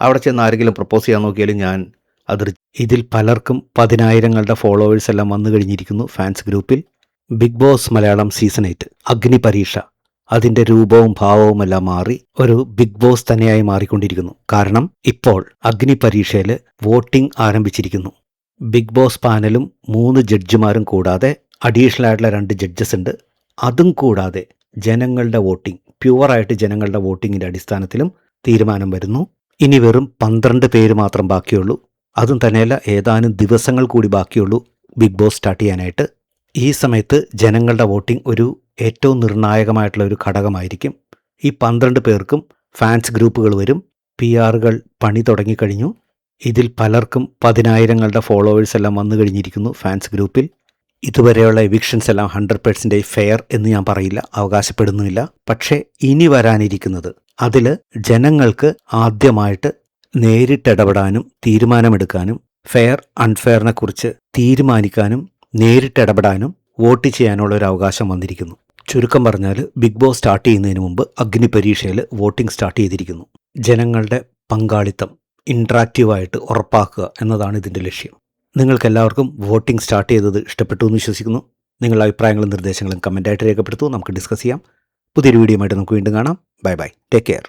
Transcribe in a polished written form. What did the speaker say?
അവിടെ ചെന്ന് ആരെങ്കിലും പ്രപ്പോസ് ചെയ്യാൻ നോക്കിയാലും ഞാൻ അത് ഇതിൽ പലർക്കും 10,000ങ്ങളുടെ ഫോളോവേഴ്സ് എല്ലാം വന്നു കഴിഞ്ഞിരിക്കുന്നു ഫാൻസ് ഗ്രൂപ്പിൽ. ബിഗ് ബോസ് മലയാളം സീസൺ 8 അഗ്നി പരീക്ഷ അതിൻ്റെ രൂപവും ഭാവവും എല്ലാം മാറി ഒരു ബിഗ് ബോസ് തന്നെയായി മാറിക്കൊണ്ടിരിക്കുന്നു. കാരണം ഇപ്പോൾ അഗ്നി പരീക്ഷയിൽ വോട്ടിംഗ് ആരംഭിച്ചിരിക്കുന്നു. ബിഗ് ബോസ് പാനലും 3 ജഡ്ജിമാരും കൂടാതെ അഡീഷണൽ ആയിട്ടുള്ള 2 ജഡ്ജസ് ഉണ്ട്. അതും കൂടാതെ ജനങ്ങളുടെ വോട്ടിംഗ്, പ്യുവറായിട്ട് ജനങ്ങളുടെ വോട്ടിങ്ങിൻ്റെ അടിസ്ഥാനത്തിലും തീരുമാനം വരുന്നു. ഇനി വെറും 12 പേര് മാത്രം ബാക്കിയുള്ളൂ. അതും തന്നെയല്ല, ഏതാനും ദിവസങ്ങൾ കൂടി ബാക്കിയുള്ളൂ ബിഗ് ബോസ് സ്റ്റാർട്ട് ചെയ്യാനായിട്ട്. ഈ സമയത്ത് ജനങ്ങളുടെ വോട്ടിംഗ് ഒരു ഏറ്റവും നിർണായകമായിട്ടുള്ള ഒരു ഘടകമായിരിക്കും. ഈ 12 പേർക്കും ഫാൻസ് ഗ്രൂപ്പുകൾ വരും. PR പണി തുടങ്ങിക്കഴിഞ്ഞു. ഇതിൽ പലർക്കും 10,000ങ്ങളുടെ ഫോളോവേഴ്സ് എല്ലാം വന്നു കഴിഞ്ഞിരിക്കുന്നു ഫാൻസ് ഗ്രൂപ്പിൽ. ഇതുവരെയുള്ള എവിക്ഷൻസ് എല്ലാം 100% ഫെയർ എന്ന് ഞാൻ പറയില്ല, അവകാശപ്പെടുന്നുമില്ല. പക്ഷേ ഇനി വരാനിരിക്കുന്നത് അതിൽ ജനങ്ങൾക്ക് ആദ്യമായിട്ട് നേരിട്ടിടപെടാനും തീരുമാനമെടുക്കാനും ഫെയർ അൺഫെയറിനെ കുറിച്ച് തീരുമാനിക്കാനും നേരിട്ടിടപെടാനും വോട്ട് ചെയ്യാനുള്ള ഒരു അവകാശം വന്നിരിക്കുന്നു. ചുരുക്കം പറഞ്ഞാൽ ബിഗ് ബോസ് സ്റ്റാർട്ട് ചെയ്യുന്നതിന് മുമ്പ് അഗ്നി പരീക്ഷയിൽ വോട്ടിംഗ് സ്റ്റാർട്ട് ചെയ്തിരിക്കുന്നു. ജനങ്ങളുടെ പങ്കാളിത്തം ഇൻട്രാക്റ്റീവായിട്ട് ഉറപ്പാക്കുക എന്നതാണ് ഇതിൻ്റെ ലക്ഷ്യം. നിങ്ങൾക്കെല്ലാവർക്കും വോട്ടിംഗ് സ്റ്റാർട്ട് ചെയ്തത് ഇഷ്ടപ്പെട്ടു എന്ന് വിശ്വസിക്കുന്നു. നിങ്ങളുടെ അഭിപ്രായങ്ങളും നിർദ്ദേശങ്ങളും കമൻറ്റായിട്ട് രേഖപ്പെടുത്തൂ. നമുക്ക് ഡിസ്കസ് ചെയ്യാം. പുതിയൊരു വീഡിയോയുമായിട്ട് നമുക്ക് വീണ്ടും കാണാം. Bye bye, take care.